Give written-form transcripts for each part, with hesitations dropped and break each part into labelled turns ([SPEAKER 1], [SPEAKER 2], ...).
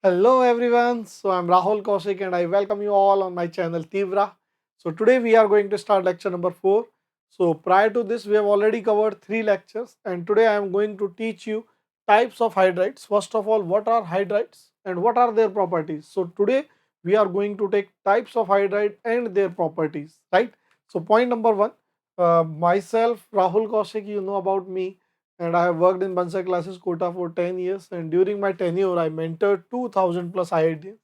[SPEAKER 1] Hello everyone, so I'm Rahul Kaushik and I welcome you all on my channel Tivra. So today we are going to start lecture number 4. So prior to this we have already covered 3 lectures and today I am going to teach you types of hydrides. First of all, what are hydrides and what are their properties? So today we are going to take types of hydride and their properties, right? So point number 1, myself Rahul Kaushik, you know about me, and I have worked in Bansal Classes Kota for 10 years. And during my tenure, I mentored 2000 plus IITs.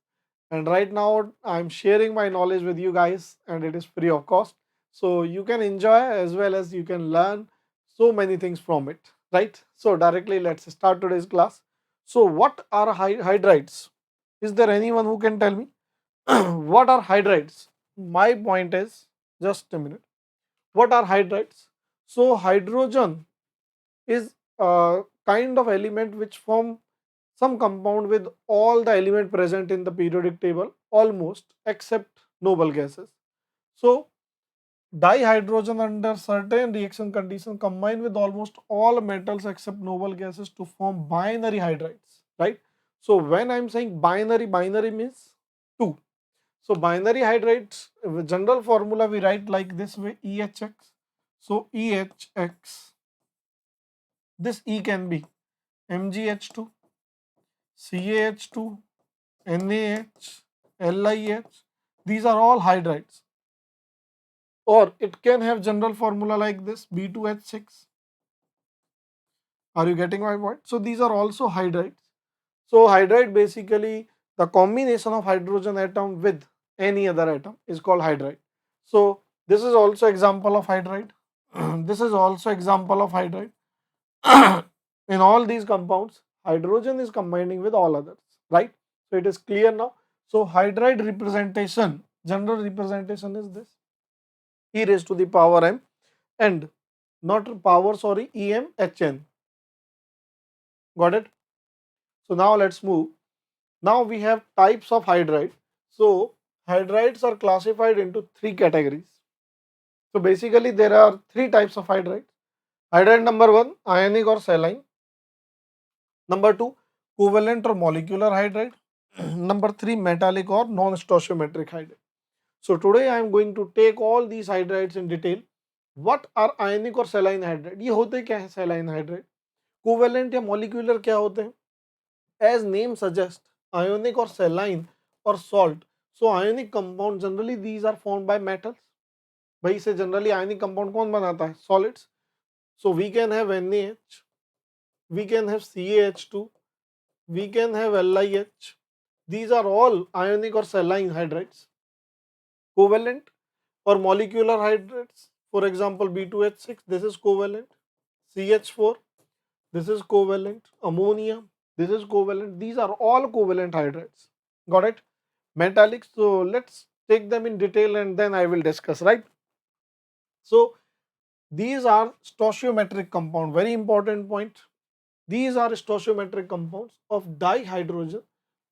[SPEAKER 1] And right now, I'm sharing my knowledge with you guys, and it is free of cost. So you can enjoy as well as you can learn so many things from it, right? So, directly, let's start today's class. So, what are hydrides? Is there anyone who can tell me what are hydrides? My point is just a minute. What are hydrides? So, hydrogen is a kind of element which form some compound with all the element present in the periodic table almost except noble gases. So dihydrogen under certain reaction condition combine with almost all metals except noble gases to form binary hydrides, right? So when I'm saying binary means two. So binary hydrides, general formula we write like this way, EHX. So EHX, this E can be MgH2, CaH2, NaH, LiH. These are all hydrides. Or it can have general formula like this, B2H6. Are you getting my point? So these are also hydrides. So hydride basically the combination of hydrogen atom with any other atom is called hydride. So this is also example of hydride. This is also example of hydride. In all these compounds, hydrogen is combining with all others, right? So it is clear now. So hydride representation, general representation is this, e raised to the power m and not power, sorry, EMHN. Got it? So now let's move. Now we have types of hydride. So hydrides are classified into three categories. So basically there are three types of hydride. Hydride number one, ionic or saline. Number two, covalent or molecular hydride. Number three, metallic or non-stoichiometric hydride. So today I am going to take all these hydrides in detail. What are ionic और saline hydride? ये होते क्या है saline hydride? Covalent या molecular क्या होते हैं? As name suggests, ionic or saline or salt. So ionic compound generally these are formed by metals. भाई से generally ionic compound कौन बनाता है? Solids. So we can have NaH, we can have CaH2, we can have LiH. These are all ionic or saline hydrides. Covalent or molecular hydrides, for example B2H6, this is covalent. CH4, this is covalent. Ammonia, this is covalent. These are all covalent hydrides. Got it? Metallic, so let's take them in detail and then I will discuss, right? So these are stoichiometric compound, very important point. These are stoichiometric compounds of dihydrogen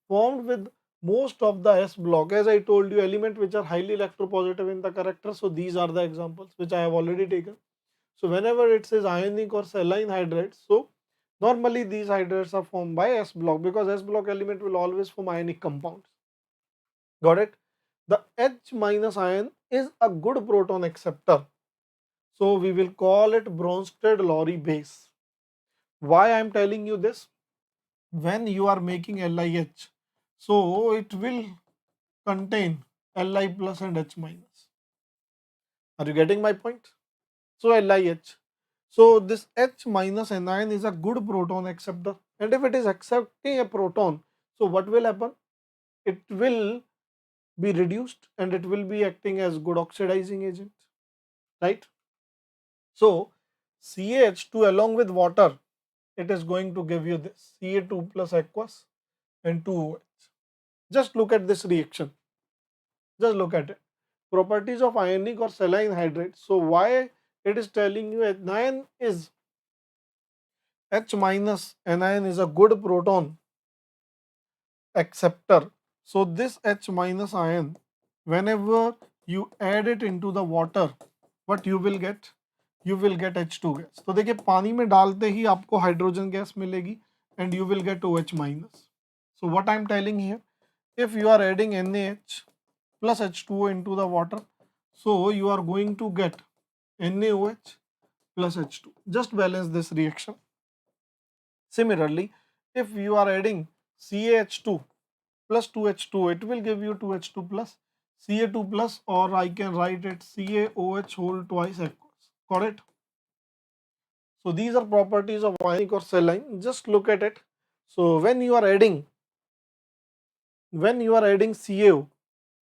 [SPEAKER 1] formed with most of the S block. As I told you, element which are highly electropositive in the character. So these are the examples which I have already taken. So whenever it says ionic or saline hydrides, so normally these hydrides are formed by S block because S block element will always form ionic compounds. Got it? The H minus ion is a good proton acceptor. So we will call it Bronsted-Lowry base. Why I am telling you this? When you are making LiH, so it will contain Li plus and H minus. Are you getting my point? So LiH. So this H minus anion is a good proton acceptor. And if it is accepting a proton, so what will happen? It will be reduced and it will be acting as good oxidizing agent, right? So CaH2 along with water, it is going to give you this Ca2 plus aqueous and 2OH. Just look at this reaction. Just look at it. Properties of ionic or saline hydride. So why it is telling you anion is H minus anion is a good proton acceptor. So this H minus ion, whenever you add it into the water, what you will get? You will get H2 gas. तो देखिए पानी में डालते ही आपको hydrogen gas मिलेगी and you will get OH minus. So what I'm telling here, if you are adding NaH plus H2O into the water, so you are going to get NaOH plus H2. Just balance this reaction. Similarly, if you are adding CaH2 plus 2H2, it will give you 2H2 plus Ca2 plus, or I can write it CaOH whole twice aqueous. Got it? So these are properties of ionic or saline. Just look at it. So when you are adding CaO,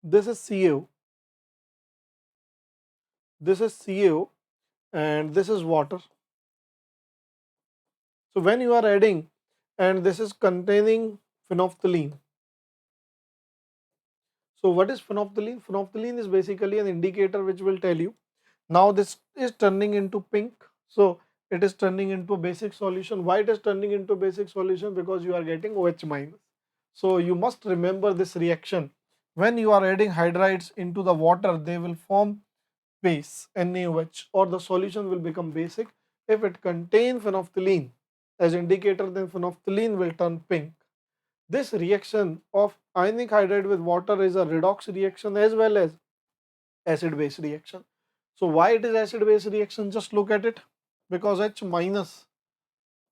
[SPEAKER 1] this is CaO, this is CaO, and this is water. So when you are adding, and this is containing phenolphthalein. So what is phenolphthalein? Phenolphthalein is basically an indicator which will tell you now this is turning into pink. So it is turning into a basic solution. Why it is turning into basic solution? Because you are getting OH minus. So you must remember this reaction. When you are adding hydrides into the water, they will form base NaOH, or the solution will become basic. If it contains phenolphthalein as indicator, then phenolphthalein will turn pink. This reaction of ionic hydride with water is a redox reaction as well as acid base reaction. So why it is acid base reaction? Just look at it. Because H minus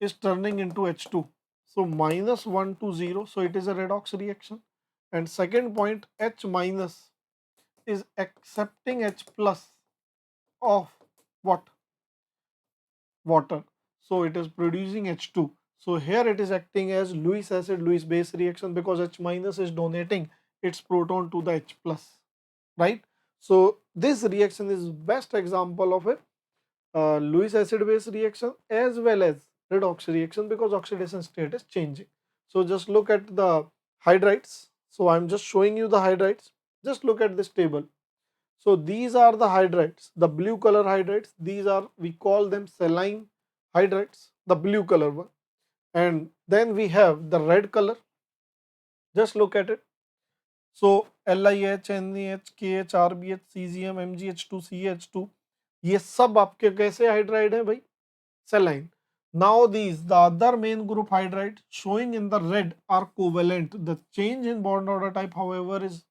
[SPEAKER 1] is turning into H2. So minus 1 to 0. So it is a redox reaction. And second point, H minus is accepting H plus of what? Water. So it is producing H2. So here it is acting as Lewis acid Lewis base reaction, because H minus is donating its proton to the H plus, right? So this reaction is best example of a Lewis acid base reaction as well as redox reaction, because oxidation state is changing. So just look at the hydrides. So I'm just showing you the hydrides. Just look at this table. So these are the hydrides, the blue color hydrides. These are, we call them saline hydrides, the blue color one. And then we have the red color. Just look at it. So LiH, NaH, KH, RBH, CgM, MgH2, CH2, ये सब आपके कैसे hydride है भाई? Saline. Now these, the other main group hydride showing in the red are covalent. The change in bond order type, however, is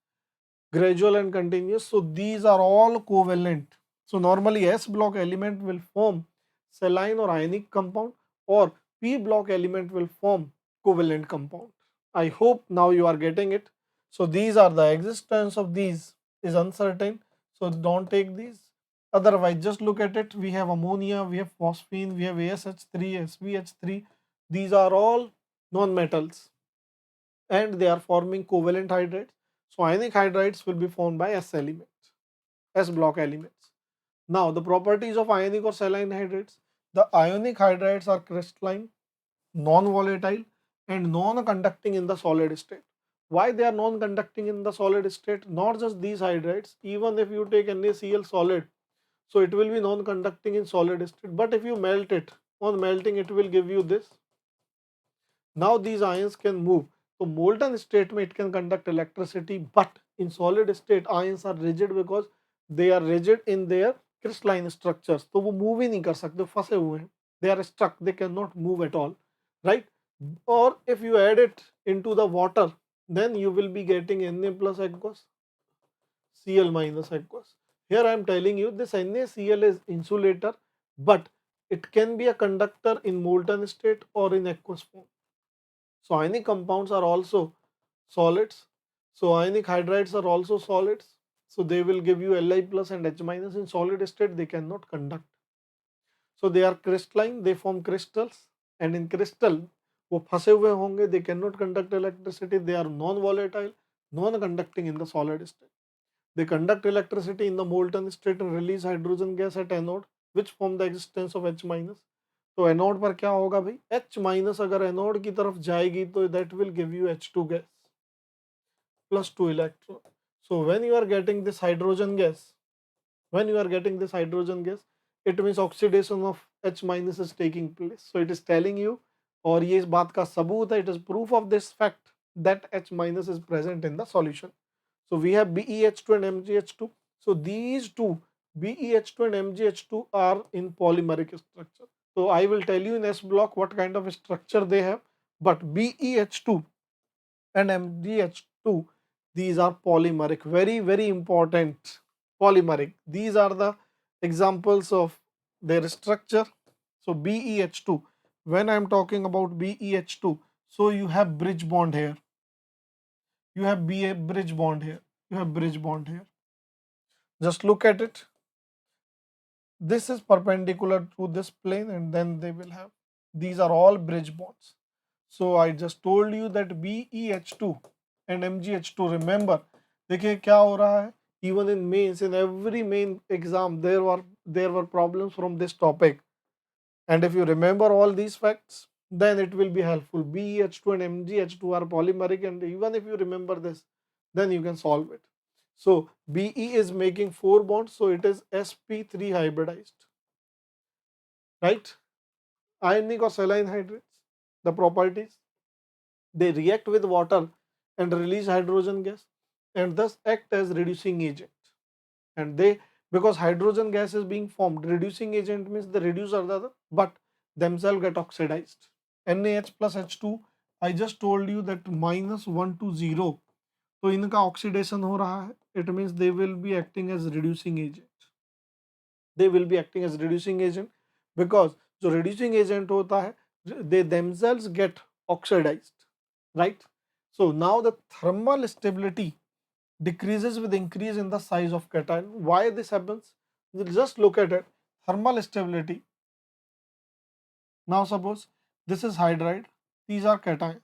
[SPEAKER 1] gradual and continuous. So these are all covalent. So normally S block element will form saline or ionic compound, or P block element will form covalent compound. I hope now you are getting it. So these are the existence of these is uncertain. So don't take these. Otherwise, just look at it. We have ammonia, we have phosphine, we have ASH3, SVH3. These are all non-metals and they are forming covalent hydrides. So ionic hydrides will be formed by S elements, S block elements. Now the properties of ionic or saline hydrides. The ionic hydrides are crystalline, non-volatile and non-conducting in the solid state. Why they are non-conducting in the solid state? Not just these hydrides, even if you take NaCl solid, so it will be non-conducting in solid state, but if you melt it, on melting it will give you this. Now these ions can move. So molten state में it can conduct electricity, but in solid state ions are rigid because they are rigid in their crystalline structures. तो वो move ही नहीं कर सकते, फंसे हुए हैं. They are stuck, they cannot move at all, right? Or if you add it into the water, then you will be getting Na plus aqueous, Cl minus aqueous. Here I am telling you this NaCl is insulator, but it can be a conductor in molten state or in aqueous form. So ionic compounds are also solids. So ionic hydrides are also solids. So they will give you Li plus and H minus. In solid state they cannot conduct. So they are crystalline, they form crystals, and in crystal वो फंसे हुए होंगे, they cannot conduct electricity, they are non-volatile, non-conducting in the solid state. They conduct electricity in the molten state and release hydrogen gas at anode, which form the existence of H minus. तो anode पर क्या होगा भाई? H minus अगर anode की तरफ जाएगी तो that will give you H2 gas plus 2 electron. So when you are getting this hydrogen gas, it means oxidation of H minus is taking place. So it is telling you, और ये इस बात का सबूत है, it is proof of this fact that H minus is present in the solution. So we have BeH2 and MgH2. So these two, BeH2 and MgH2, are in polymeric structure. So I will tell you in S block what kind of structure they have. But BeH2 and MgH2, these are polymeric, very, very important, polymeric. These are the examples of their structure. So BeH2, when I'm talking about BeH2, so you have bridge bond here, you have Ba bridge bond here, you have bridge bond here. Just look at it. This is perpendicular to this plane, and then they will have, these are all bridge bonds. So I just told you that BeH2 and MgH2, remember, देखिए क्या हो रहा है, even in mains, in every main exam there were problems from this topic, and if you remember all these facts, then it will be helpful. BeH2 and MgH2 are polymeric, and even if you remember this, then you can solve it. So Be is making 4 bonds, so it is sp3 hybridized, right? Ionic or saline hydrates, the properties, they react with water and release hydrogen gas and thus act as reducing agent. And they, because hydrogen gas is being formed, reducing agent means they reduce other, but themselves get oxidized. NaH plus H2, I just told you that -1 to 0, तो इनका oxidation हो रहा है, it means they will be acting as reducing agent. They will be acting as reducing agent because जो reducing agent होता है, they themselves get oxidized, right? So now the thermal stability decreases with increase in the size of cation. Why this happens? Just look at it. Thermal stability. Now suppose this is hydride, these are cations.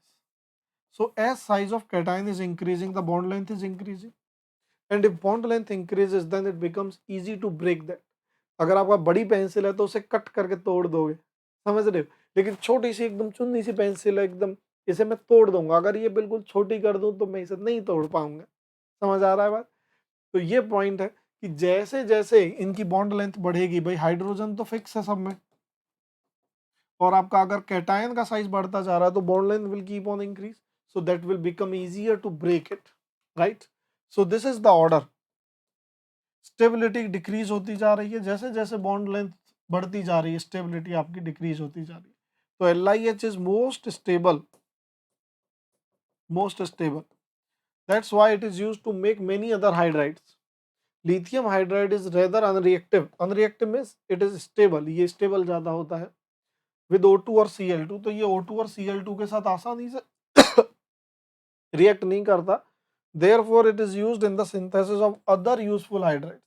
[SPEAKER 1] So as size of cation is increasing, the bond length is increasing. And if bond length increases, then it becomes easy to break that. अगर आपका बड़ी pencil है तो उसे cut करके तोड़ दोगे, समझ रहे हो? लेकिन छोटी सी एकदम चुन्नी सी पेंसिल है, एकदम इसे मैं तोड़ दूंगा, अगर ये बिल्कुल छोटी कर दूं तो मैं इसे नहीं तोड़ पाऊंगा। समझ आ रहा है बात? तो ये पॉइंट है कि जैसे जैसे इनकी बॉन्ड लेंथ बढ़ेगी, भाई हाइड्रोजन तो फिक्स है सब में, और आपका अगर कैटायन का साइज बढ़ता जा रहा है तो bond length will keep on increase, so that will become easier to break it, right? So this is the order. Stability decrease होती जा रही है, जैसे जैसे बॉन्ड लेंथ बढ़ती जा रही है स्टेबिलिटी आपकी डिक्रीज होती जा रही है। तो LiH is most stable, most stable, that's why it is used to make many other hydrides. Lithium hydride is rather unreactive, unreactive means it is stable, ये स्टेबल ज्यादा होता है विद O2 और Cl2, तो ये O2 और Cl2 के साथ आसानी से रिएक्ट नहीं करता, therefore it is used in the synthesis of other useful hydride.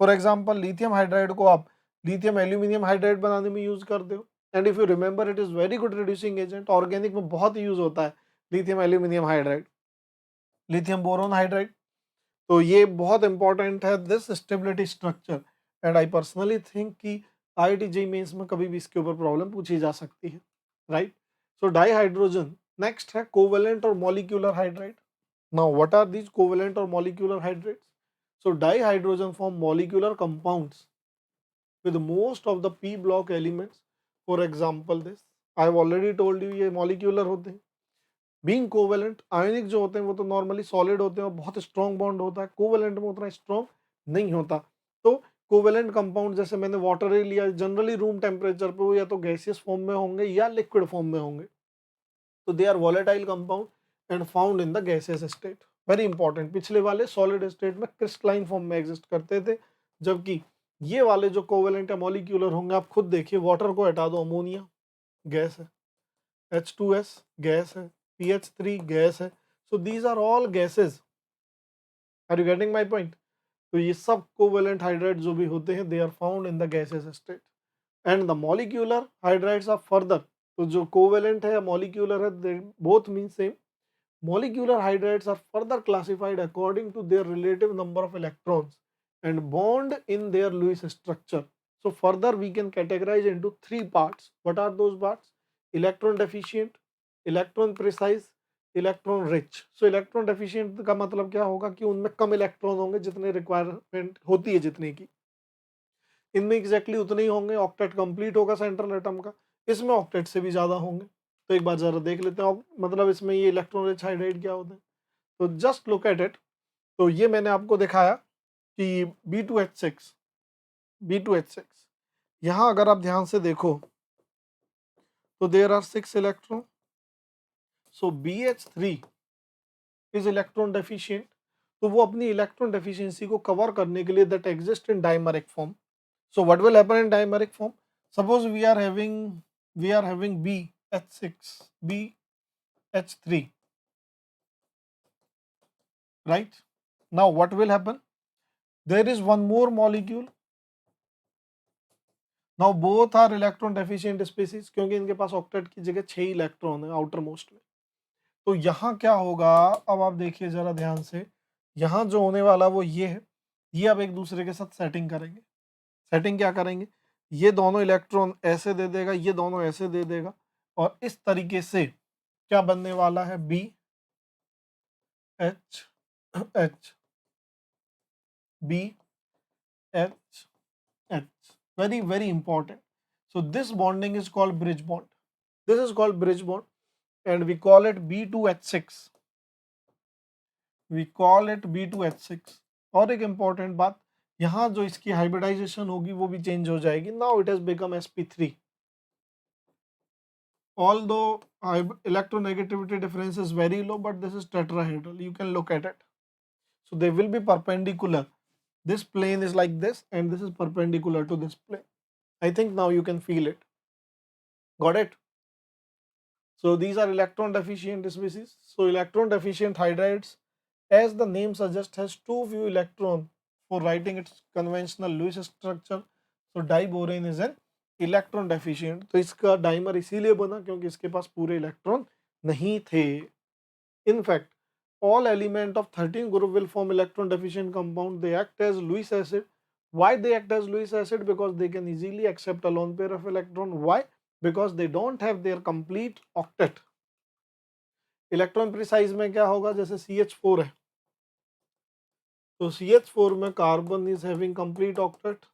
[SPEAKER 1] For example lithium hydride को आप लिथियम एल्यूमिनियम हाइड्राइड बनाने में यूज करते हो, and if you remember it is very good reducing agent, organic में बहुत यूज होता है lithium aluminium hydride, lithium boron hydride, तो ये बहुत इंपॉर्टेंट है this stability structure. And I personally think कि IIT JEE मेंस में कभी भी इसके ऊपर प्रॉब्लम पूछी जा सकती है, right? So di hydrogen, next है कोवेलेंट और molecular hydride. Now what are these covalent और molecular hydrides? So di hydrogen form molecular compounds with most of the p block elements, for example this I have already told you ये molecular होते हैं। Being covalent, आयनिक जो होते हैं वो तो normally solid होते हैं और बहुत स्ट्रॉन्ग बॉन्ड होता है, कोवेलेंट में उतना स्ट्रॉन्ग नहीं होता। तो कोवेलेंट कंपाउंड जैसे मैंने वाटर ही लिया, जनरली रूम टेम्परेचर पे वो या तो गैसियस फॉर्म में होंगे या लिक्विड फॉर्म में होंगे, तो they are volatile compound and found in the gaseous state. Very important, पिछले वाले सॉलिड स्टेट में क्रिस्टलाइन फॉर्म में एग्जिस्ट करते थे, जबकि ये वाले जो कोवेलेंट या मॉलिक्यूलर होंगे, आप खुद देखिए, वाटर को हटा दो, अमोनिया गैस है, H2S गैस है, PH3 गैस है, so these are all gases. Are you getting my point? तो ये सब कोवेलेंट हाइड्राइड जो भी होते हैं they are found in the gases state, and the molecular hydrides are further, तो जो कोवेलेंट है या मॉलिक्यूलर है they both mean same. Molecular hydrides are further classified according to their relative number of electrons and bond in their Lewis structure. So further we can categorize into 3 parts. What are those parts? Electron deficient, electron precise, electron rich. So electron deficient का मतलब क्या होगा कि उनमें कम electron होंगे जितने requirement होती है जितने की, इनमें एग्जैक्टली उतने ही होंगे, ऑक्टेट कंप्लीट होगा सेंट्रल एटम का, इसमें ऑक्टेट से भी ज्यादा होंगे। तो एक बार जरा देख लेते हैं मतलब इसमें ये इलेक्ट्रॉन रिच हाइड्राइड क्या होते हैं। तो जस्ट लुक एट इट। तो ये मैंने आपको दिखाया कि B2H6, B2H6 यहाँ अगर आप ध्यान से देखो तो there are 6 electron, so BH3 is electron deficient, तो वो अपनी इलेक्ट्रॉन डेफिशिएंसी को कवर करने के लिए that exist in dimeric form. So what will happen in dimeric form? Suppose we are having BH6, BH3, right? Now what will happen? There is one more molecule. Now both are electron deficient species क्योंकि इनके पास octet की जगह 6 electron है outer most में। तो यहाँ क्या होगा, अब आप देखिए जरा ध्यान से, यहाँ जो होने वाला वो ये है, ये अब एक दूसरे के साथ सेटिंग करेंगे। सेटिंग क्या करेंगे, ये दोनों इलेक्ट्रॉन ऐसे दे देगा, ये दोनों ऐसे दे देगा, और इस तरीके से क्या बनने वाला है, B H H B H H, very very important. So this bonding is called bridge bond. This is called bridge bond and we call it B2H6. We call it B2H6. और एक important बात, यहाँ जो इसकी hybridisation होगी वो भी change हो जाएगी. Now it has become sp3. Although electronegativity difference is very low, but this is tetrahedral. You can look at it. So they will be perpendicular. This plane is like this and this is perpendicular to this plane. I think now you can feel it. Got it? So these are electron deficient species. So electron deficient hydrides, as the name suggests, has too few electron for writing its conventional Lewis structure. So diborane is an electron deficient. तो इसका dimer इसीलिए बना क्योंकि इसके पास पूरे electron नहीं थे. In fact all element of 13 group will form electron deficient compound. They act as Lewis acid. Why they act as Lewis acid? Because they can easily accept a lone pair of electron. Why? Because they don't have their complete octet. Electron precise में क्या होगा, जैसे CH4 है तो CH4 में carbon is having complete octet.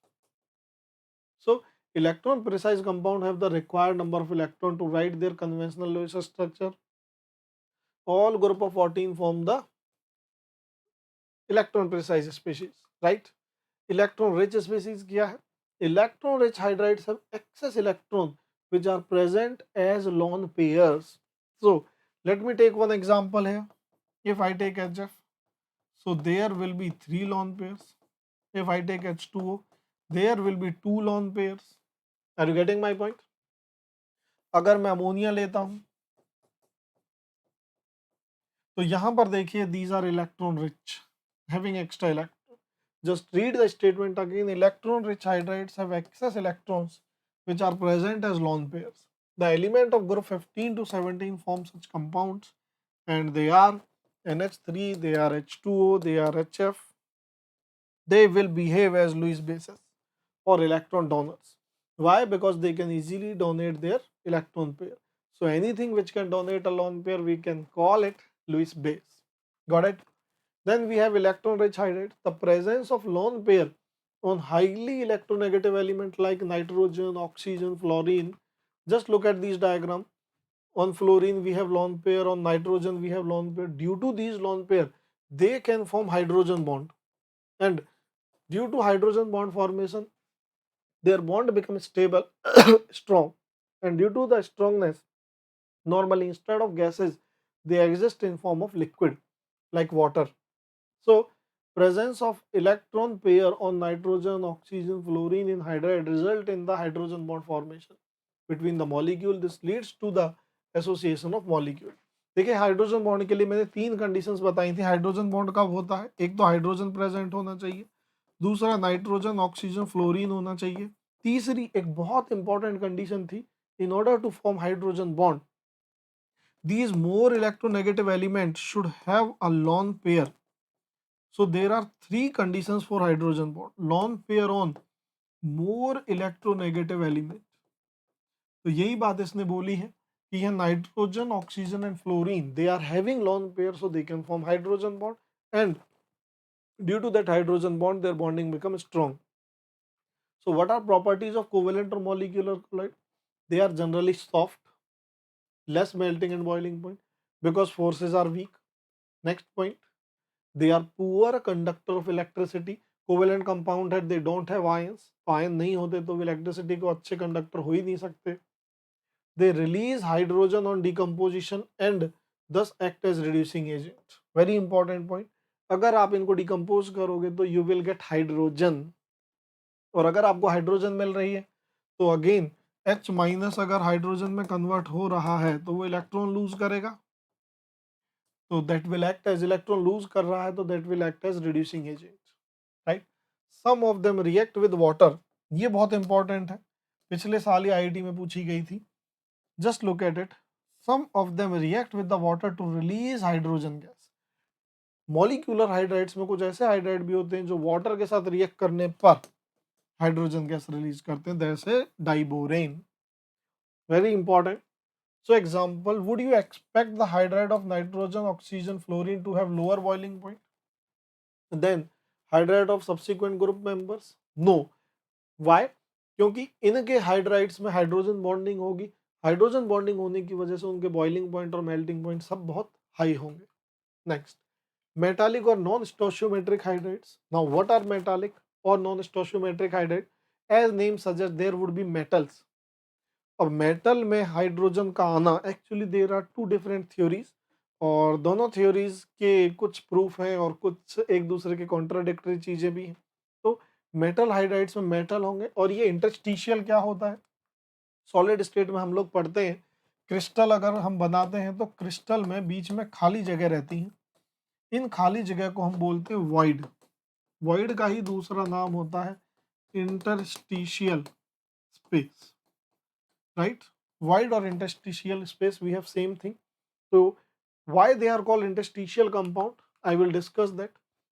[SPEAKER 1] So electron precise compound have the required number of electron to write their conventional Lewis structure. All group of 14 form the electron precise species, right? Electron rich species क्या है? Electron rich hydrides have excess electron which are present as lone pairs. So let me take one example here. If I take HF, so there will be 3 lone pairs. If I take H2O, there will be 2 lone pairs. Are you getting my point? अगर मैं ammonia लेता हूं तो यहां पर देखिए these are electron rich having extra electron. Just read the statement again. Electron rich hydrides have excess electrons which are present as lone pairs. The element of group 15 to 17 form such compounds and they are NH3, they are H2O, they are HF. They will behave as Lewis bases or electron donors. Why? Because they can easily donate their electron pair. So anything which can donate a lone pair, we can call it Lewis base. Got it? Then we have electron rich hydrides. The presence of lone pair on highly electronegative element like nitrogen, oxygen, fluorine. Just look at these diagram. On fluorine we have lone pair, on nitrogen we have lone pair. Due to these lone pair, they can form hydrogen bond. And due to hydrogen bond formation, their bond becomes stable, strong. And due to the strongness, normally instead of gases, they exist in form of liquid like water. So presence of electron pair on nitrogen, oxygen, fluorine in hydride result in the hydrogen bond formation between the molecule. This leads to the association of molecule. देखिए hydrogen bond के लिए मैंने 3 conditions बताई थी. Hydrogen bond कब होता है? एक तो हाइड्रोजन प्रेजेंट होना चाहिए, दूसरा नाइट्रोजन, ऑक्सीजन, फ्लोरीन होना चाहिए, तीसरी एक बहुत इंपॉर्टेंट कंडीशन थी, in order to form hydrogen bond, these more electronegative elements should have a lone pair. So there are 3 conditions for hydrogen bond. Lone pair on more electronegative element. तो यही बात इसने बोली है कि यह nitrogen, oxygen and fluorine, they are having lone pair so they can form hydrogen bond, and due to that hydrogen bond their bonding becomes strong. So what are properties of covalent or molecular colloid? They are generally soft, less melting and boiling point because forces are weak. Next point, they are poor conductor of electricity. Covalent compound है, they don't have ions. Ion नहीं होते तो electricity को अच्छे conductor हो ही नहीं सकते. They release hydrogen on decomposition and thus act as reducing agent. Very important point. अगर आप इनको डिकम्पोज करोगे तो यू विल गेट हाइड्रोजन, और अगर आपको हाइड्रोजन मिल रही है तो अगेन H माइनस अगर हाइड्रोजन में कन्वर्ट हो रहा है तो वो इलेक्ट्रॉन लूज करेगा, तो that will act as, electron lose कर रहा है तो that will act as reducing agent, right. Some of them react with water, ये बहुत इंपॉर्टेंट है, पिछले साल ही आईआईटी में पूछी गई थी। Just look at it, some of them react with the water to release hydrogen gas. Molecular hydrides में कुछ ऐसे हाइड्राइड भी होते हैं जो वाटर के साथ रिएक्ट करने पर हाइड्रोजन गैस रिलीज करते हैं, जैसे diborane, very important. So example, would you expect the hydride of nitrogen, oxygen, fluorine to have lower boiling point than hydride of subsequent group members? No. Why? क्योंकि इनके hydrides में hydrogen bonding होगी, hydrogen bonding होने की वजह से उनके boiling point और मेल्टिंग पॉइंट सब बहुत हाई होंगे। नेक्स्ट, मेटालिक और non stoichiometric hydrides. Now what are metallic और non stoichiometric hydride? As name suggest there would be metals. अब मेटल में हाइड्रोजन का आना, actually there are two different theories, और दोनों थ्योरीज के कुछ प्रूफ हैं और कुछ एक दूसरे के कॉन्ट्राडिक्टरी चीजें भी हैं। तो मेटल हाइड्राइड्स में मेटल होंगे, और ये इंटरस्टिशियल क्या होता है? सॉलिड स्टेट में हम लोग पढ़ते हैं, क्रिस्टल अगर हम बनाते हैं तो क्रिस्टल में बीच में खाली जगह रहती है, इन खाली जगह को हम बोलते हैं वॉइड। वॉइड का ही दूसरा नाम होता है interstitial space, right? Void or interstitial space, we have same thing. So why they are called interstitial compound, I will discuss that.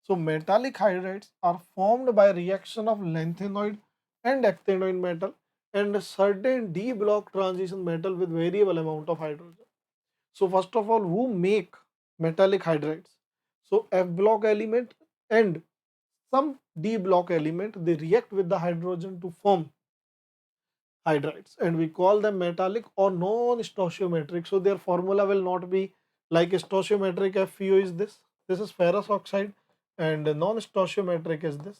[SPEAKER 1] So metallic hydrides are formed by reaction of lanthanoid and actinoid metal and certain d block transition metal with variable amount of hydrogen. So first of all, who make metallic hydrides? So F block element and some d block element, they react with the hydrogen to form hydrides, and we call them metallic or non-stoichiometric. So their formula will not be like stoichiometric FeO is this. This is ferrous oxide, and non-stoichiometric is this.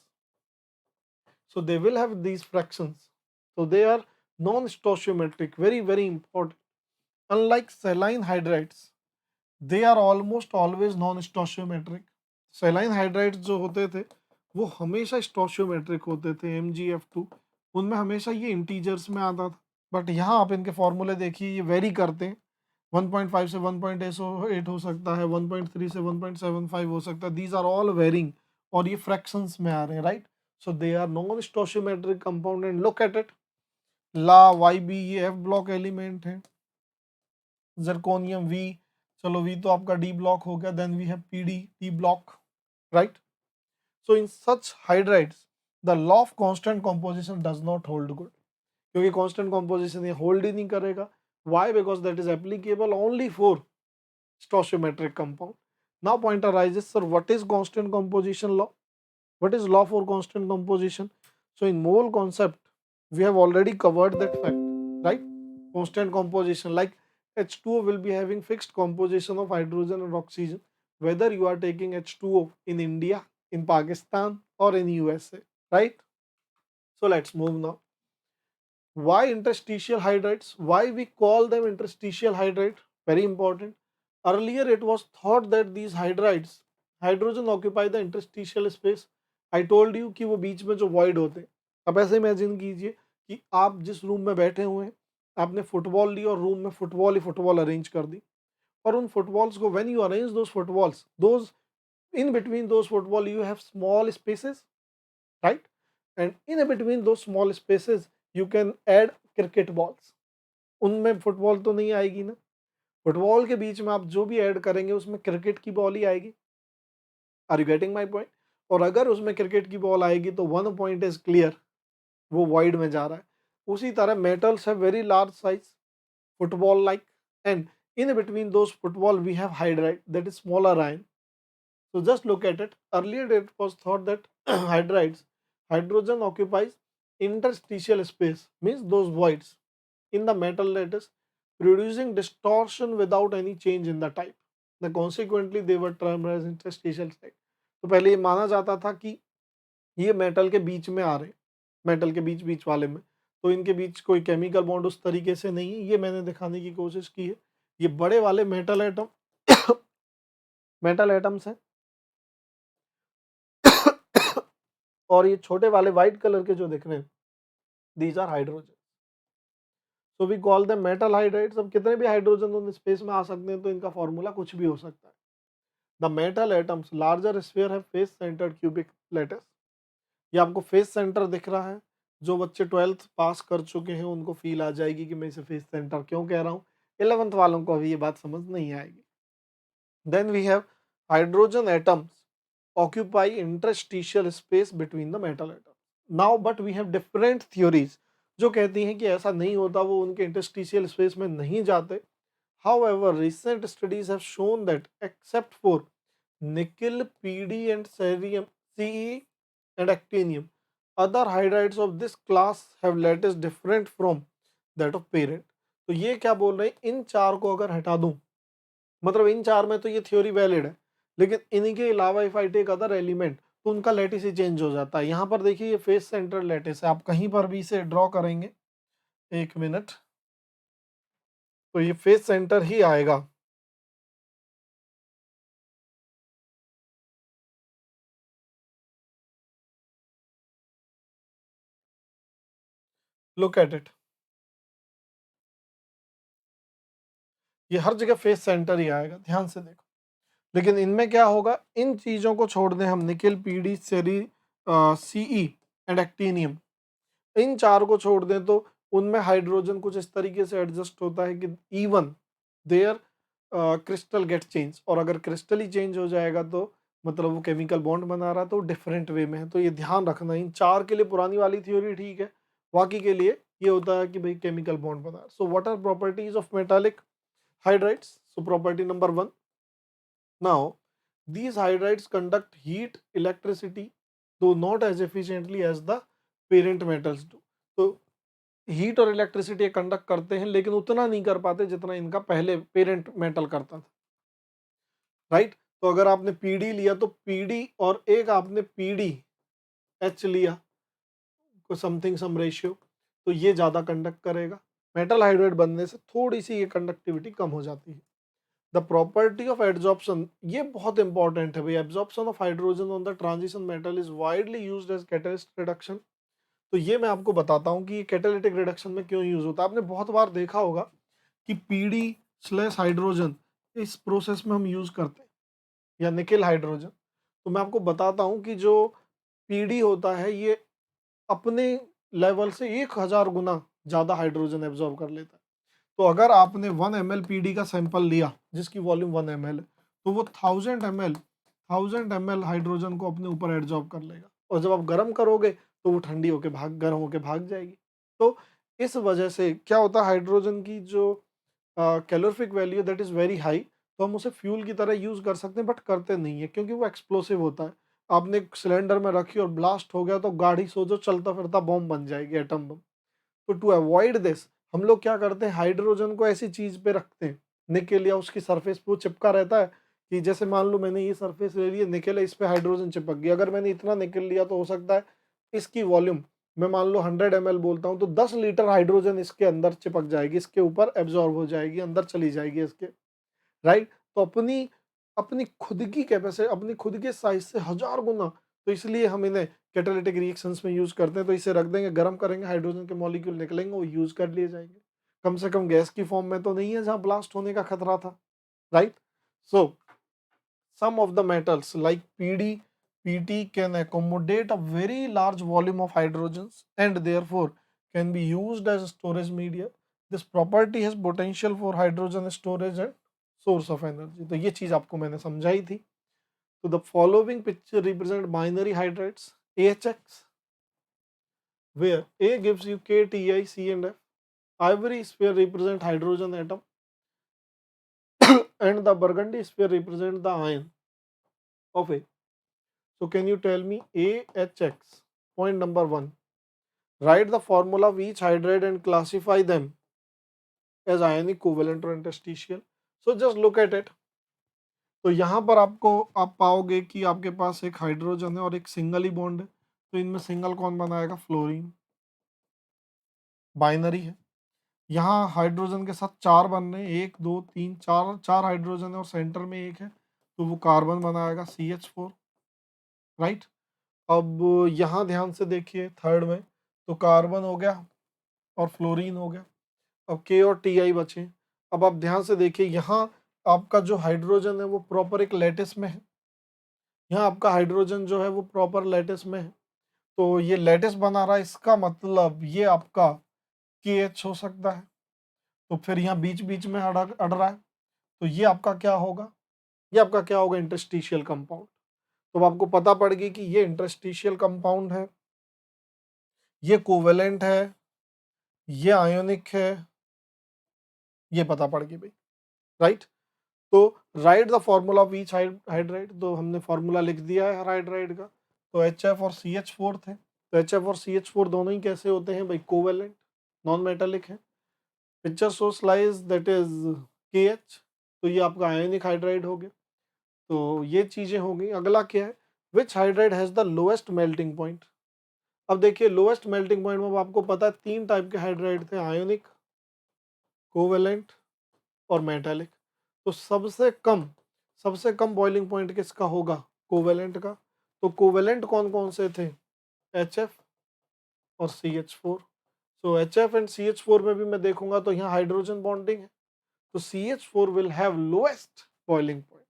[SPEAKER 1] So they will have these fractions. So they are non-stoichiometric. Very very important. Unlike saline hydrides, they are almost always non-stoichiometric. Saline hydrides जो होते थे वो हमेशा stoichiometric होते थे, MgF2, उनमें हमेशा ये इंटीजर्स में आता था। बट यहाँ आप इनके फॉर्मूले देखिए, ये वेरी करते हैं, 1.5 से 1.8 हो सकता है, 1.3 से 1.75 हो सकता है, दीज आर ऑल वेरिंग, और ये फ्रैक्शंस में आ रहे हैं, right. So they are non stoichiometric compound, and look at it, ला YB ये F ब्लॉक एलिमेंट है, जर्कोनियम V, चलो V तो आपका D ब्लॉक हो गया, then we have PD D block, right. So in such hydrides, the law of constant composition does not hold good, क्योंकि constant composition ये hold ही नहीं करेगा। Why? Because that is applicable only for stoichiometric compound. Now point arises, sir, what is constant composition law? What is law for constant composition? So in mole concept, we have already covered that fact, right? Constant composition, like H2O will be having fixed composition of hydrogen and oxygen, whether you are taking H2O in India, in Pakistan, or in USA, right? So let's move now. Why interstitial hydrides? Why we call them interstitial hydride? Very important. Earlier it was thought that these hydrides, hydrogen occupy the interstitial space. I told you कि वो बीच में जो void होते हैं। अब ऐसे imagine कीजिए कि आप जिस रूम में बैठे हुए हैं, आपने फुटबॉल ली और रूम में फुटबॉल ही फुटबॉल अरेंज कर दी, और उन फुटबॉल्स को when you arrange those footballs, those in between those football you have small spaces, right? And in between those small spaces you can add cricket balls. उनमें football तो नहीं आएगी ना, football के बीच में आप जो भी ऐड करेंगे उसमें क्रिकेट की बॉल ही आएगी। Are you getting my point? और अगर उसमें क्रिकेट की बॉल आएगी तो वन पॉइंट इज क्लियर, वो वाइड में जा रहा है। उसी तरह metals have very large size, football like, and in between those football we have hydride, that is smaller ion. So just look at it. Earlier it was thought that hydrides, hydrogen occupies interstitial space, means those voids in the metal lattice, producing distortion without any change in the type. The consequently they were termed as interstitial site. तो पहले ये माना जाता था कि ये metal के बीच में आ रहे हैं, मेटल के बीच बीच वाले में, तो इनके बीच कोई केमिकल बॉन्ड उस तरीके से नहीं है, ये मैंने दिखाने की कोशिश की है। ये बड़े वाले मेटल एटम मेटल एटम्स है और ये छोटे वाले व्हाइट कलर के जो दिख रहे हैं these are hydrogen, so we call them metal hydrides. अब कितने भी हाइड्रोजन उन स्पेस में आ सकते हैं तो इनका फॉर्मूला कुछ भी हो सकता है। The metal atoms larger sphere है फेस सेंटर्ड क्यूबिक लेटिस। ये आपको फेस सेंटर दिख रहा है, जो बच्चे 12th पास कर चुके हैं उनको फील आ जाएगी कि मैं इसे फेस सेंटर क्यों कह रहा हूँ, 11th वालों को अभी ये बात समझ नहीं आएगी। Then we have hydrogen atoms occupy interstitial space between the metal atoms. Now but we have different theories जो कहती हैं कि ऐसा नहीं होता, वो उनके interstitial space में नहीं जाते। However, recent studies have shown that except for nickel, PD and cerium, Ce and actinium, other hydrides of this class have lattice different from that of parent। तो ये क्या बोल रहे हैं, इन चार को अगर हटा दूं, मतलब इन चार में तो ये थ्योरी वैलिड है, लेकिन इनके अलावा if I take other element तो उनका लैटिस ही चेंज हो जाता है। यहाँ पर देखिए ये फेस सेंटर लैटिस है, आप कहीं पर भी इसे ड्रॉ करेंगे, एक मिनट, तो ये फेस सेंटर ही आएगा। लुक एट इट, ये हर जगह फेस सेंटर ही आएगा, ध्यान से देखो। लेकिन इनमें क्या होगा, इन चीजों को छोड़ दें हम, निकेल, पीडी, सेरी, सीई एंड एक्टीनियम, इन चार को छोड़ दें तो उनमें हाइड्रोजन कुछ इस तरीके से एडजस्ट होता है कि even their crystal get change, और अगर क्रिस्टल ही चेंज हो जाएगा तो मतलब वो केमिकल बॉन्ड बना रहा है तो डिफरेंट वे में है। तो ये ध्यान रखना, इन चार के लिए पुरानी वाली थ्योरी ठीक है, बाकी के लिए ये होता है कि भाई केमिकल बॉन्ड बना। So what are properties of metallic hydrides? So property number 1, now these hydrides conduct heat, electricity, though not as efficiently as the parent metals do। तो हीट और इलेक्ट्रिसिटी कंडक्ट करते हैं लेकिन उतना नहीं कर पाते जितना इनका पहले पेरेंट मेटल करता था, राइट। तो अगर आपने पीडी लिया तो पीडी और एक आपने पीडी एच लिया, समथिंग सम रेशियो, तो ये ज़्यादा कंडक्ट करेगा। मेटल हाइड्राइड बनने से थोड़ी सी ये कंडक्टिविटी कम हो जाती है। द प्रॉपर्टी ऑफ एड्जॉर्प्शन, ये बहुत इंपॉर्टेंट है भाई, absorption of hydrogen on the transition metal is widely used as catalyst reduction. तो ये मैं आपको बताता हूँ कि ये कैटालिटिक रिडक्शन में क्यों यूज होता है। आपने बहुत बार देखा होगा कि पीडी स्लैश हाइड्रोजन इस प्रोसेस में हम यूज करते हैं, या निकेल हाइड्रोजन। तो मैं आपको बताता हूँ कि जो पीडी होता है ये अपने लेवल से 1000 गुना ज़्यादा हाइड्रोजन एब्जॉर्ब कर लेता है। तो अगर आपने 1 ml पीडी का सैंपल लिया जिसकी वॉल्यूम 1 ml है, तो वो 1000 ml हाइड्रोजन को अपने ऊपर एब्जॉर्ब कर लेगा, और जब आप गर्म करोगे तो वो ठंडी होके गर्म होके भाग जाएगी। तो इस वजह से क्या होता है, हाइड्रोजन की जो calorific value that is very high, तो हम उसे फ्यूल की तरह यूज़ कर सकते हैं, बट करते नहीं है क्योंकि वो एक्सप्लोसिव होता है। आपने सिलेंडर में रखी और ब्लास्ट हो गया तो गाड़ी सोचो चलता फिरता बॉम्ब बन जाएगी, एटम बम। तो टू अवॉइड दिस हम लोग क्या करते हैं, हाइड्रोजन को ऐसी चीज पे रखते हैं, निकेल या उसकी सरफेस पे वो चिपका रहता है, कि जैसे मान लो मैंने ये सरफेस ले ली है, निकेल है, इस पे हाइड्रोजन चिपक गया। अगर मैंने इतना निकेल लिया तो हो सकता है इसकी वॉल्यूम, मैं मान लो 100 ml बोलता हूँ, तो 10 लीटर हाइड्रोजन इसके अंदर चिपक जाएगी, इसके ऊपर एब्जॉर्ब हो जाएगी, अंदर चली जाएगी इसके, राइट। तो अपनी अपनी खुद की कैपेसिटी, अपनी खुद के साइज से 1000 गुना। तो इसलिए हम इन्हें कैटालिटिक रिएक्शंस में यूज करते हैं। तो इसे रख देंगे, गर्म करेंगे, हाइड्रोजन के मॉलिक्यूल निकलेंगे, वो यूज कर लिए जाएंगे। कम से कम गैस की फॉर्म में तो नहीं है जहां ब्लास्ट होने का खतरा था, right. So some of the metals like PD, PT can accommodate a very large volume of hydrogens and therefore can be used as a storage media. This property has potential for hydrogen storage and source of energy। तो ये चीज आपको मैंने समझाई थी। तो the following picture represent binary hydrides AHX, where A gives you K, Ti, C and F. Ivory sphere represent hydrogen atom and the burgundy sphere represent the ion of A। So can you tell me AHX? Point number 1. Write the formula of each hydride and classify them as ionic, covalent or interstitial. So just look at it. तो यहाँ पर आप पाओगे कि आपके पास एक hydrogen है और एक सिंगल ही बॉन्ड है। तो इनमें सिंगल कौन बनाएगा? फ्लोरीन। बाइनरी है। यहाँ हाइड्रोजन के साथ 4 बन रहे हैं, 1 2 3 4, 4 हाइड्रोजन है और सेंटर में एक है। तो वो कार्बन बनाएगा CH4, राइट। अब यहाँ ध्यान से देखिए थर्ड में, तो कार्बन हो गया और फ्लोरीन हो गया। अब K और Ti बचे। अब आप ध्यान से देखिए, यहाँ आपका जो हाइड्रोजन है वो प्रॉपर एक लैटिस में है। यहाँ आपका हाइड्रोजन जो है वो प्रॉपर लैटिस में है, तो ये लैटिस बना रहा है, इसका मतलब ये आपका KH हो सकता है। तो फिर यहाँ बीच बीच में अड़ रहा है, तो ये आपका क्या होगा, ये आपका क्या होगा, इंटरस्टिशियल कंपाउंड। तो अब आपको पता पड़ गई कि ये इंटरस्टिशियल कंपाउंड है, ये कोवेलेंट है, ये आयोनिक है, ये पता पड़ गई भाई, राइट। तो right the formula of each hydride, तो हमने फॉर्मूला लिख दिया है हर हाइड्राइड का। तो HF और CH4 थे, तो HF और CH4 दोनों ही कैसे होते हैं भाई, कोवेलेंट, नॉन मेटालिक है। Picture so slice that is KH, तो ये आपका आयोनिक हाइड्राइड हो गया। तो ये चीजें हो गई। अगला क्या है, which hydride has the lowest melting point. अब देखिए लोएस्ट मेल्टिंग पॉइंट में आपको पता है 3 टाइप के हाइड्राइड थे, आयोनिक, कोवेलेंट और मेटालिक। तो सबसे कम बॉइलिंग पॉइंट किसका होगा, कोवेलेंट का। तो कोवेलेंट कौन कौन से थे, HF और CH4। So HF and CH4 में भी मैं देखूंगा तो यहाँ हाइड्रोजन बॉन्डिंग है, तो CH4 will have lowest boiling point.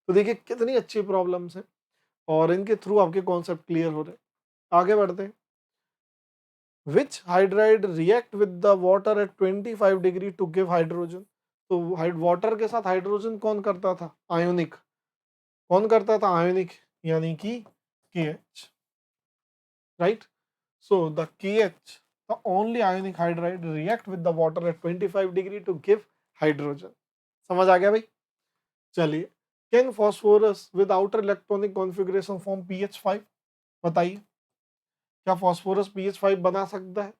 [SPEAKER 1] तो देखिए कितनी अच्छी प्रॉब्लम्स है, और इनके थ्रू आपके कॉन्सेप्ट क्लियर हो रहे हैं। आगे बढ़ते हैं। Which hydride react with the water at 25 degree to give hydrogen. तो वाटर के साथ हाइड्रोजन कौन करता था, आयोनिक। कौन करता था, आयोनिक, यानी कि KH, right. So the KH, the only ionic hydride react with the water at 25 degree to give hydrogen। समझ आ गया भाई। चलिए, can phosphorus with outer electronic configuration form PH5। बताइए, क्या फॉस्फोरस PH5 बना सकता है,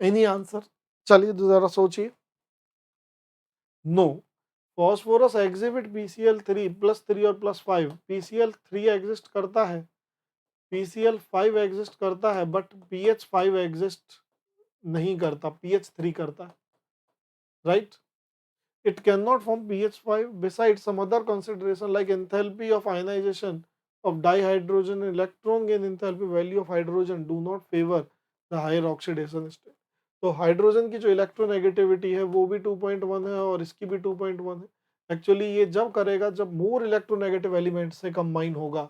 [SPEAKER 1] एनी आंसर। चलिए तो जरा सोचिए। नो, फॉस्फोरस एग्जिबिट PCl3 +3 और +5। PCl3 एग्जिस्ट करता है, PCl5 एग्जिस्ट करता है, बट PH5 एग्जिस्ट नहीं करता, PH3 करता है, right. It cannot form PH5 besides some other consideration like enthalpy of ionization of dihydrogen and electron gain enthalpy value of hydrogen do not favor the higher oxidation state। तो hydrogen की जो electronegativity है वो भी 2.1 है और इसकी भी 2.1 है। एक्चुअली ये जब करेगा जब मोर इलेक्ट्रोनेगेटिव एलिमेंट से कंबाइन होगा।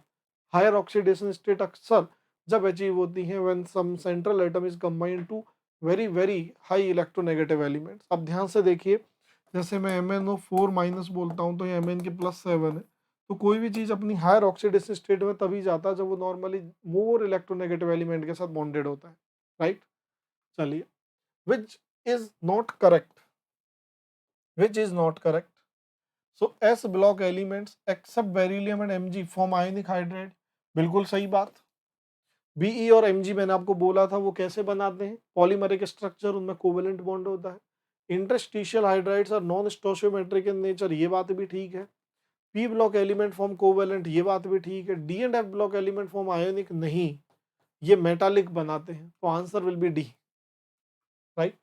[SPEAKER 1] हायर ऑक्सीडेशन स्टेट अक्सर जब अचीव होती है when some central atom is combined to very very high electronegative elements. अब ध्यान से देखिए, जैसे मैं MnO4 माइनस बोलता हूँ तो ये Mn के +7 है। तो कोई भी चीज़ अपनी हायर ऑक्सीडेशन स्टेट में तभी जाता है जब वो नॉर्मली मोर इलेक्ट्रोनेगेटिव एलिमेंट के साथ बॉन्डेड होता है, राइट। चलिए, which is not correct, which is not correct. So S block elements except beryllium and Mg form ionic hydride. बिल्कुल सही बात। Be और Mg मैंने आपको बोला था वो कैसे बनाते हैं, पॉलीमरिक स्ट्रक्चर, उनमें कोवेलेंट बॉन्ड होता है। इंटरस्टिशियल हाइड्राइड्स और नॉन स्टोशियोमेट्रिक इन नेचर, ये बात भी ठीक है। P block element form covalent, ये बात भी ठीक है। D and F block element form ionic, नहीं, ये मेटालिक बनाते हैं। तो answer will be D, right.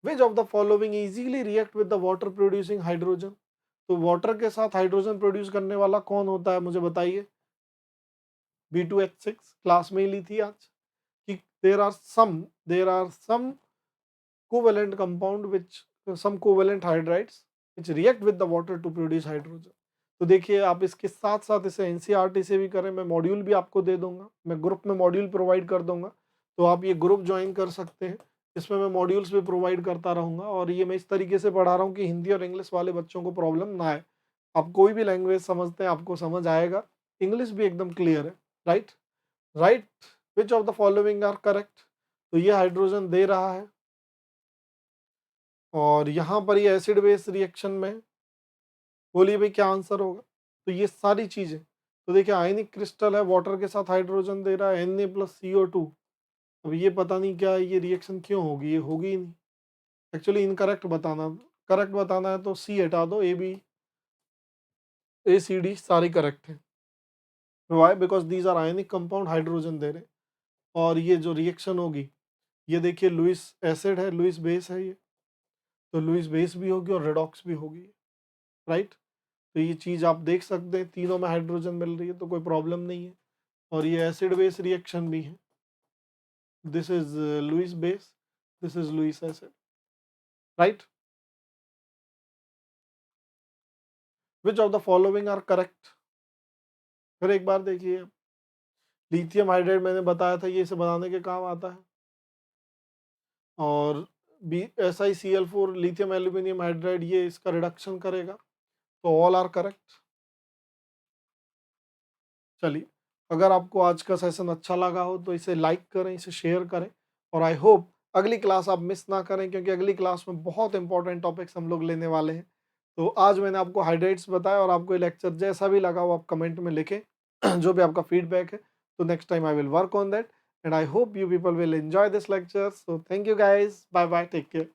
[SPEAKER 1] Which of the following easily react with the water producing hydrogen. तो वाटर के साथ हाइड्रोजन प्रोड्यूस करने वाला कौन होता है, मुझे बताइए। B2H6 क्लास में ही ली थी आज कि there are some covalent compound which some covalent hydrides which react with the water to produce hydrogen। तो देखिए आप इसके साथ साथ इसे NCERT से भी करें, मैं मॉड्यूल भी आपको दे दूंगा, मैं ग्रुप में मॉड्यूल प्रोवाइड कर दूंगा, तो आप ये ग्रुप ज्वाइन कर सकते हैं। इसमें मैं मॉड्यूल्स भी प्रोवाइड करता रहूंगा, और ये मैं इस तरीके से पढ़ा रहा हूँ कि हिंदी और इंग्लिश वाले बच्चों को प्रॉब्लम ना आए। आप कोई भी लैंग्वेज समझते हैं आपको समझ आएगा, इंग्लिश भी एकदम क्लियर है, right. Right, which of the following are correct. तो ये हाइड्रोजन दे रहा है, और यहाँ पर ये एसिड बेस रिएक्शन में, बोलिए भाई क्या आंसर होगा। तो ये सारी चीजें, तो देखिए आयनिक क्रिस्टल है, वाटर के साथ हाइड्रोजन दे रहा है, Na+CO2। अब ये पता नहीं क्या है, ये रिएक्शन क्यों होगी, ये होगी ही नहीं। एक्चुअली इनकरेक्ट बताना, करेक्ट बताना है तो C हटा दो, ABACD सारी करेक्ट है। Why, because these are ionic compound, hydrogen दे रहे हैं। और ये जो रिएक्शन होगी, ये देखिए लुइस एसिड है, लुइस बेस है ये, तो लुइस बेस भी होगी और रेडॉक्स भी होगी, राइट। तो ये चीज़ आप देख सकते हैं, तीनों में हाइड्रोजन मिल रही है तो कोई प्रॉब्लम नहीं है। और ये एसिड बेस रिएक्शन भी है। This is Lewis base, this is Lewis acid, right. Which of the following are correct? फिर एक बार देखिए, लिथियम हाइड्राइड मैंने बताया था ये इसे बनाने के काम आता है। और SiCl4 लिथियम एल्यूमिनियम हाइड्राइड ये इसका रिडक्शन करेगा। तो ऑल आर करेक्ट। चलिए, अगर आपको आज का सेशन अच्छा लगा हो तो इसे लाइक करें, इसे शेयर करें, और आई होप अगली क्लास आप मिस ना करें, क्योंकि अगली क्लास में बहुत इंपॉर्टेंट टॉपिक्स हम लोग लेने वाले हैं। तो आज मैंने आपको हाइड्रेट्स बताया, और आपको ये लेक्चर जैसा भी लगा हो आप कमेंट में लिखें जो भी आपका फीडबैक है। तो next time I will work on that, and I hope you people will enjoy this lecture. So thank you guys, bye bye, take care.